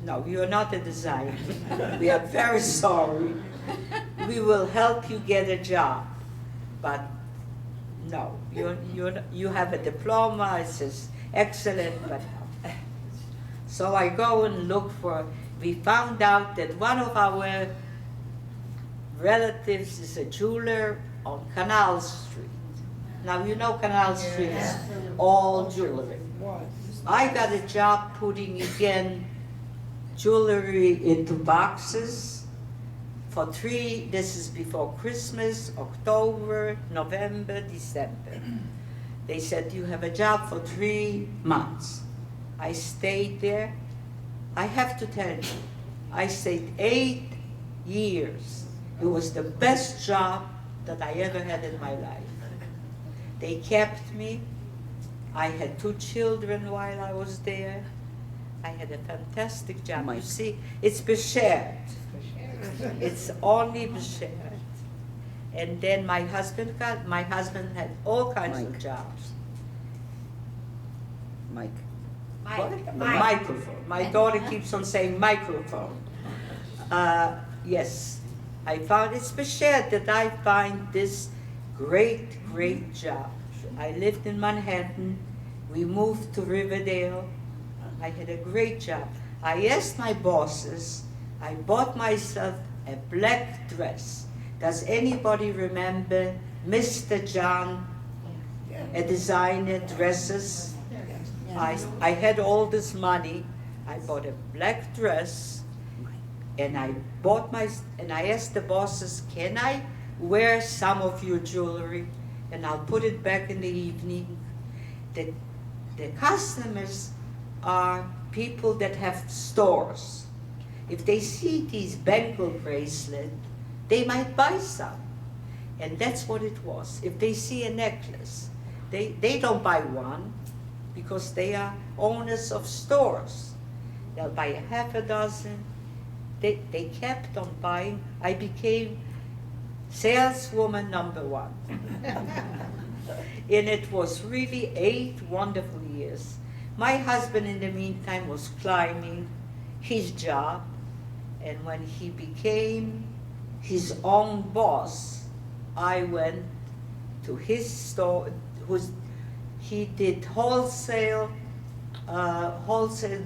No, you're not a designer. We are very sorry. We will help you get a job, but no, you have a diploma. It says excellent, but no. So I go and look for. We found out that one of our relatives is a jeweler on Canal Street. Now you know Canal Street is all jewelry. I got a job putting again jewelry into boxes for this is before Christmas, October, November, December. They said, you have a job for 3 months. I stayed there. I have to tell you, I stayed 8 years. It was the best job that I ever had in my life. They kept me. I had 2 children while I was there. I had a fantastic job. You see, it's beschert. It's only beschert. And then my husband had all kinds of jobs. Mike. Microphone. My daughter keeps on saying microphone. Yes, I found it's beschert that I find this great job. I lived in Manhattan. We moved to Riverdale. I had a great job. I asked my bosses, I bought myself a black dress. Does anybody remember Mr. John, a designer, dresses? I had all this money. I bought a black dress, and I asked the bosses, can I wear some of your jewelry? And I'll put it back in the evening. The customers are people that have stores. If they see these bangle bracelet, they might buy some. And that's what it was. If they see a necklace, they don't buy one because they are owners of stores. They'll buy a half a dozen. They kept on buying. I became saleswoman #1. And it was really 8 wonderful years. My husband, in the meantime, was climbing his job, and when he became his own boss, I went to his store. He did wholesale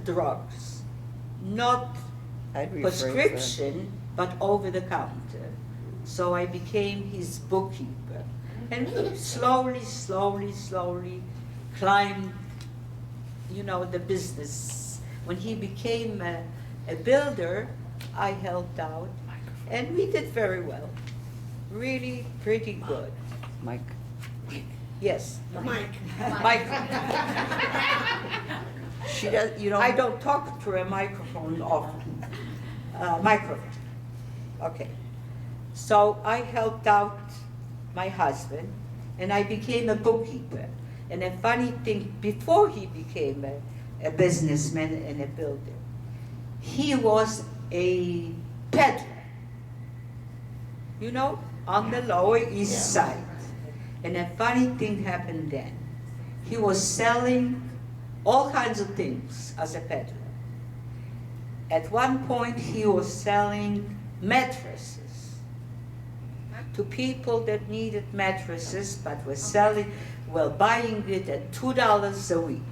drugs, not prescription, but over the counter. So I became his bookkeeper, and we slowly climbed, the business. When he became a builder, I helped out, and we did very well. Really pretty good. Mike. Yes. Mike. She does, I don't talk through a microphone often. Microphone. Okay. So I helped out my husband, and I became a bookkeeper. And a funny thing, before he became a businessman and a builder, he was a peddler, on the Lower East Side. And a funny thing happened then. He was selling all kinds of things as a peddler. At one point, he was selling mattresses to people that needed mattresses, but were buying it at $2 a week.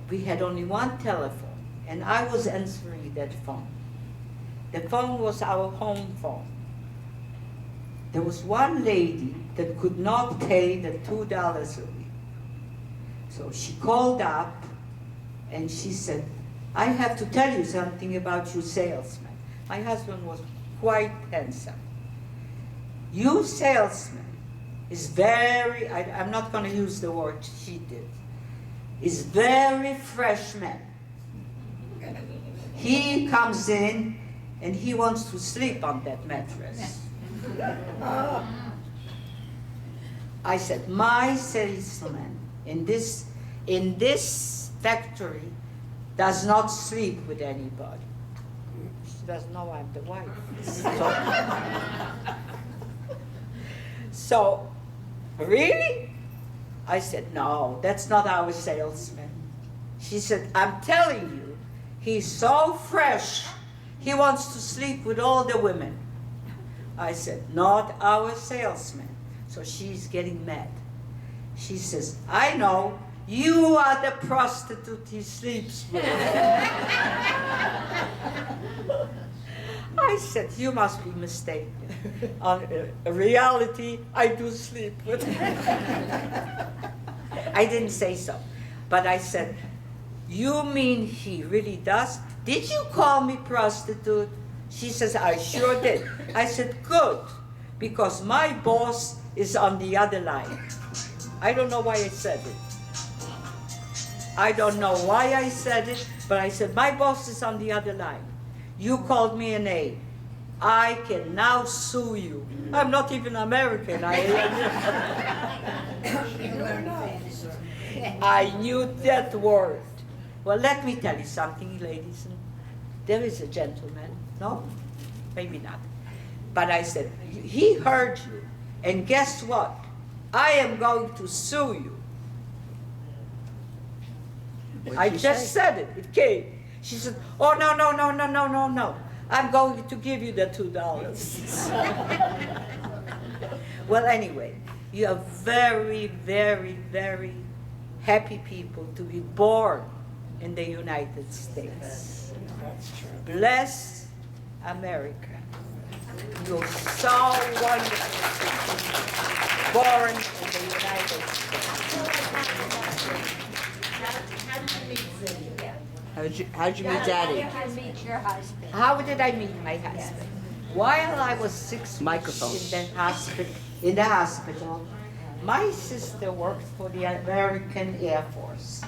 We had only one telephone, and I was answering that phone. The phone was our home phone. There was one lady that could not pay the $2 a week. So she called up, and she said, I have to tell you something about you salesman. My husband was quite handsome. You salesman is very, I'm not going to use the word she did, is very fresh man. He comes in and he wants to sleep on that mattress. I said, my salesman in this factory does not sleep with anybody. She doesn't know I'm the wife. So, really? I said, no, that's not our salesman. She said, I'm telling you, He's so fresh. He wants to sleep with all the women. I said, not our salesman. So she's getting mad. She says, I know, you are the prostitute he sleeps with. I said, you must be mistaken. On reality, I do sleep with him. I didn't say so, but I said, you mean he really does? Did you call me prostitute? She says, I sure did. I said, good, because my boss is on the other line. I don't know why I said it. I don't know why I said it, but I said, my boss is on the other line. You called me a name. I can now sue you. I'm not even American. I knew that word. Well, let me tell you something, ladies. There is a gentleman. No? Maybe not. But I said, he heard you. And guess what? I am going to sue you. I just said it. It came. She said, oh, no. I'm going to give you the $2. Well, anyway, you are very, very, very happy people to be born in the United States. That's true. Bless America. You're so wonderful. Born in the United States. How'd you meet Daddy? How did you meet your husband? How did I meet my husband? While I was 6 Microphone. weeks in the hospital, my sister worked for the American Air Force,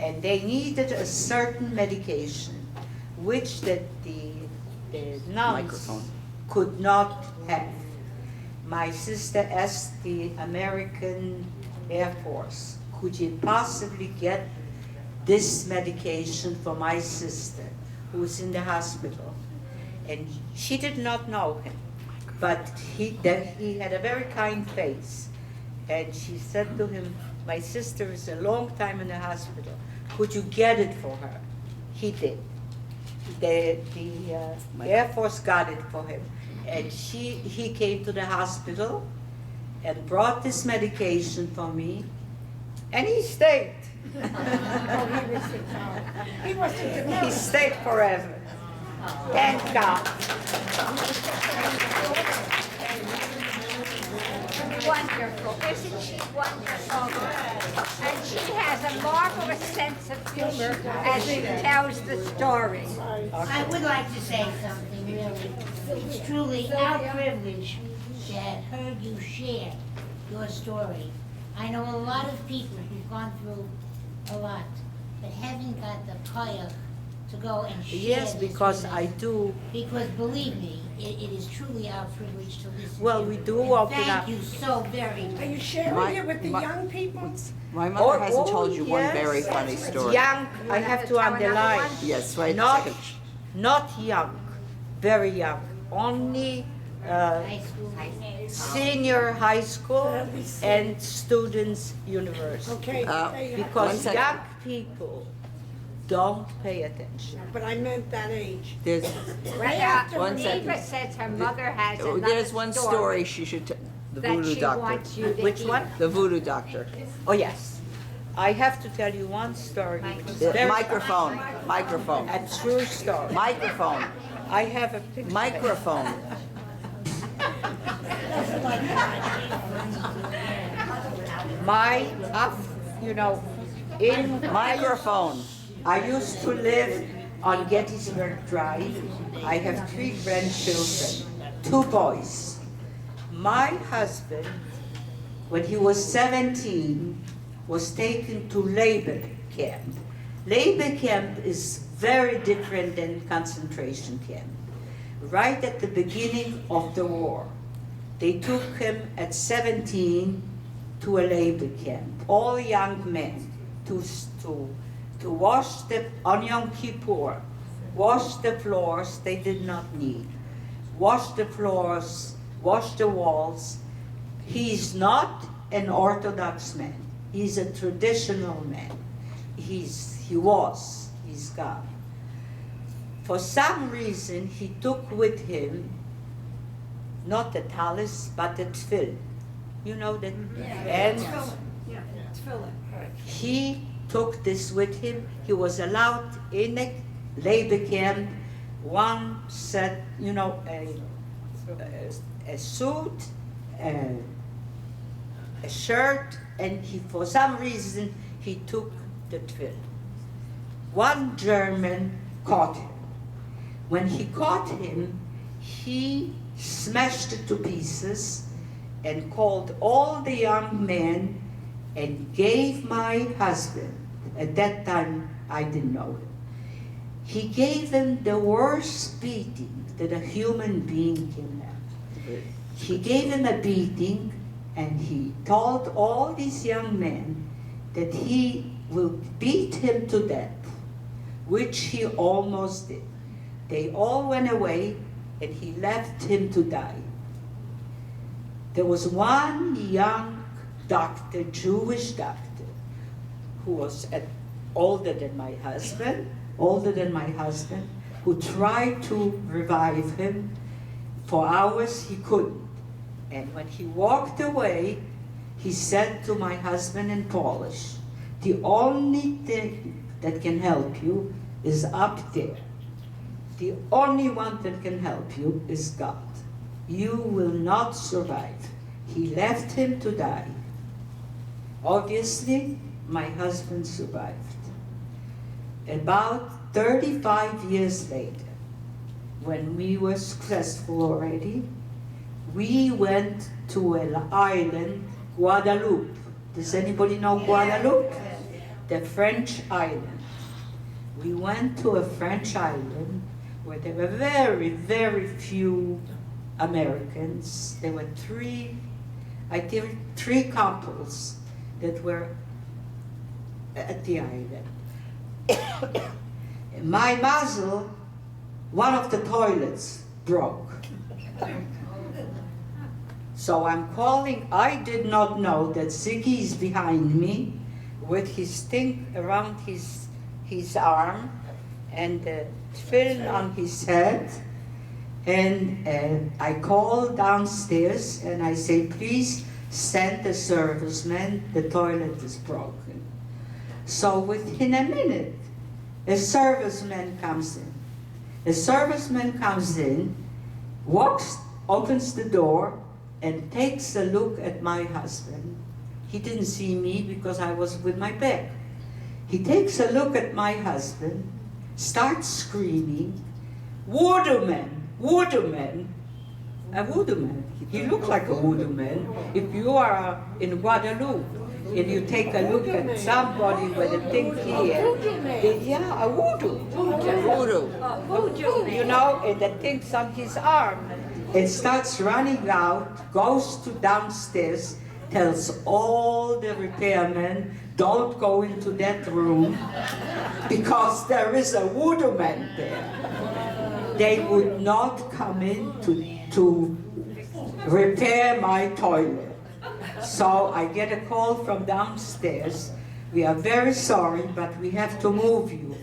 and they needed a certain medication, which the nuns Microphone. could not have. My sister asked the American Air Force, could you possibly get this medication for my sister who was in the hospital? And she did not know him, but he had a very kind face. And she said to him, my sister is a long time in the hospital. Could you get it for her? He did. The Air Force got it for him. And he came to the hospital and brought this medication for me, and he stayed. He stayed forever. Thank God. Wonderful. Isn't she wonderful? And she has a marvelous sense of humor as she tells the story. I would like to say something, really. It's truly our privilege to have heard you share your story. I know a lot of people who've gone through a lot, but haven't got the courage to go and share Yes, this because with us. I do. Because believe me, it is truly our privilege to listen Well, to we you. do And open up. Thank you so very Are much. you sharing My- it with the my- young people? My mother hasn't Oh, told you one yes. very funny story. Young, I have to tell another underline. one? Yes, wait a Not, second. not young, very young. Only High school. senior high school and students university. Okay, there you have- One Because second. young people don't pay attention. but I meant that age. There's, Right after. One Eva second. says her mother has another there's one story she should tell. The that voodoo she doctor. wants you to Which hear. one? The voodoo doctor. Oh, yes. I have to tell you one story. which is The very- microphone. Microphone. A true story. Microphone. I have a picture. Microphone. In Microphone. I used to live on Gettysburg Drive. I have 3 grandchildren, 2 boys. My husband, when he was 17, was taken to labor camp. Labor camp is very different than concentration camp. Right at the beginning of the war, they took him at 17 to a labor camp, all young men, to wash on Yom Kippur, wash the floors they did not need, wash the floors, wash the walls. He's not an Orthodox man. He's a traditional man. He's gone. For some reason, he took with him not the talis, but the tefillin. You know that? And he took this with him. He was allowed in a labor camp, one set, you know, a suit, a shirt, and he, for some reason, he took the tefillin. One German caught him. When he caught him, he smashed it to pieces and called all the young men and gave my husband, at that time I didn't know him, he gave him the worst beating that a human being can have. He gave him a beating, and he told all these young men that he will beat him to death, which he almost did. They all went away, and he left him to die. There was one young doctor, Jewish doctor, who was older than my husband, who tried to revive him. For hours he couldn't. And when he walked away, he said to my husband in Polish, "The only thing that can help you is up there. The only one that can help you is God. You will not survive." He left him to die. Obviously, my husband survived. About 35 years later, when we were successful already, we went to an island, Guadeloupe. Does anybody know Guadeloupe? The French island. We went to a French island where there were very, very few Americans. There were three couples that were at the island. My muzzle, one of the toilets broke. So I'm calling, I did not know that Ziggy is behind me with his thing around his arm and the tefillin on his head. And I call downstairs and I say, "Please send the serviceman, the toilet is broken." So within a minute, a serviceman comes in. A serviceman comes in, opens the door, and takes a look at my husband. He didn't see me because I was with my back. He takes a look at my husband, starts screaming, "Voodoo man, voodoo man." A voodoo man. He looked like a voodoo man. If you are in Guadeloupe and you take a look at somebody with a thing here, yeah, a voodoo. Voodoo. You know, and the thing's on his arm. It starts running out, goes to downstairs, tells all the repairmen, "Don't go into that room because there is a voodoo man there." They would not come in to repair my toilet. So I get a call from downstairs. "We are very sorry, but we have to move you."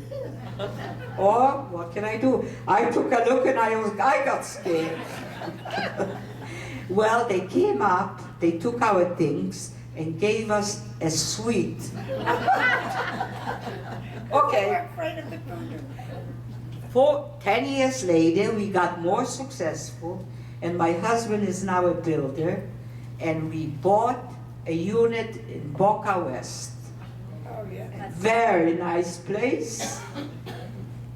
Or what can I do? I took a look and I got scared. Well, they came up, they took our things and gave us a suite. Okay. 10 years later, we got more successful, and my husband is now a builder, and we bought a unit in Boca West. Very nice place.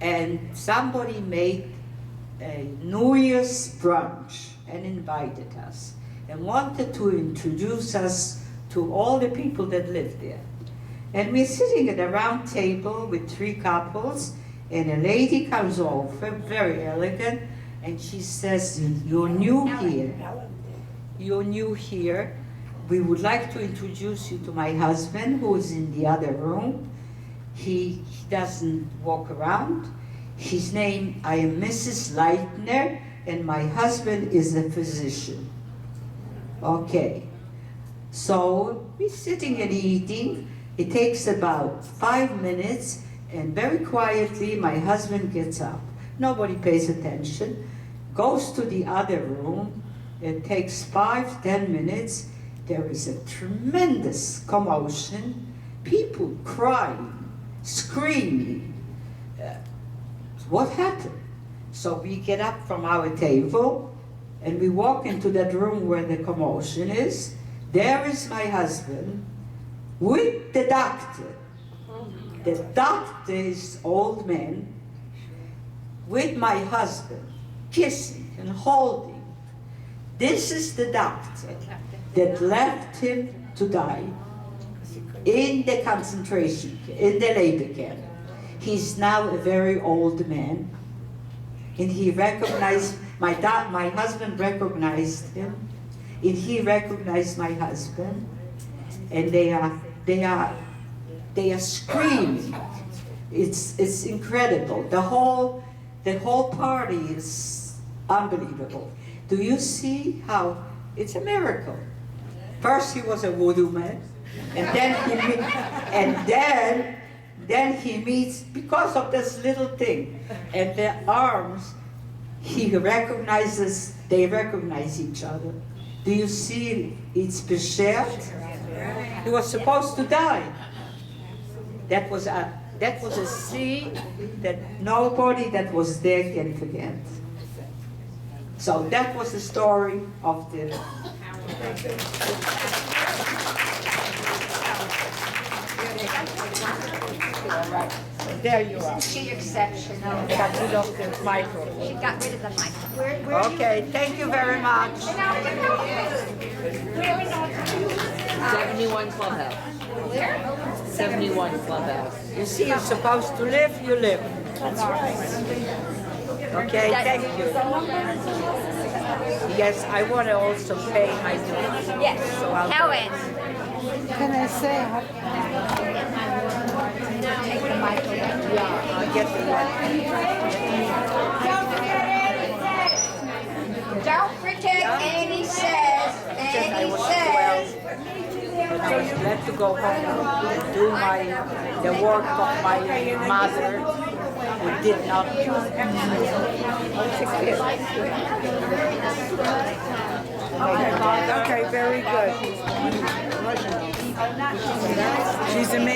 And somebody made a New Year's brunch and invited us and wanted to introduce us to all the people that lived there. And we're sitting at a round table with 3 couples, and a lady comes over, very elegant, and she says, "You're new here. You're new here. We would like to introduce you to my husband, who is in the other room. He doesn't walk around. His name, I am Mrs. Leitner, and my husband is a physician." Okay. So we're sitting and eating. It takes about 5 minutes, and very quietly my husband gets up, Nobody pays attention. Goes to the other room. It takes 5-10 minutes. There is a tremendous commotion. People crying, screaming. What happened? So we get up from our table and we walk into that room where the commotion is. There is my husband with the doctor. The doctor is old man with my husband, kissing and holding. This is the doctor that left him to die in the concentration, in the labor camp. He's now a very old man, and he recognized, my husband recognized him, and he recognized my husband, and they are screaming. It's incredible. The whole party is unbelievable. Do you see how it's a miracle? First he was a voodoo man, and then he meets because of this little thing, and their arms. They recognize each other. Do you see? It's beschert. He was supposed to die. That was a scene that nobody that was there can forget. So that was the story of the. There you are. She exceptional. Got rid of the microphone. She got rid of the mic. Okay, thank you very much. 71 Clubhouse. 71 Clubhouse. You see, you're supposed to live, you live. That's right. Okay, thank you. Yes, I want to also pay my dues. Yes, So I'll- Helen. Can I say? Take the mic away. Yeah, I'll get the Don't forget Annie says, I was 12, and I was glad to go home and do the work of my mother, who did not. Okay, very good. She's amazing.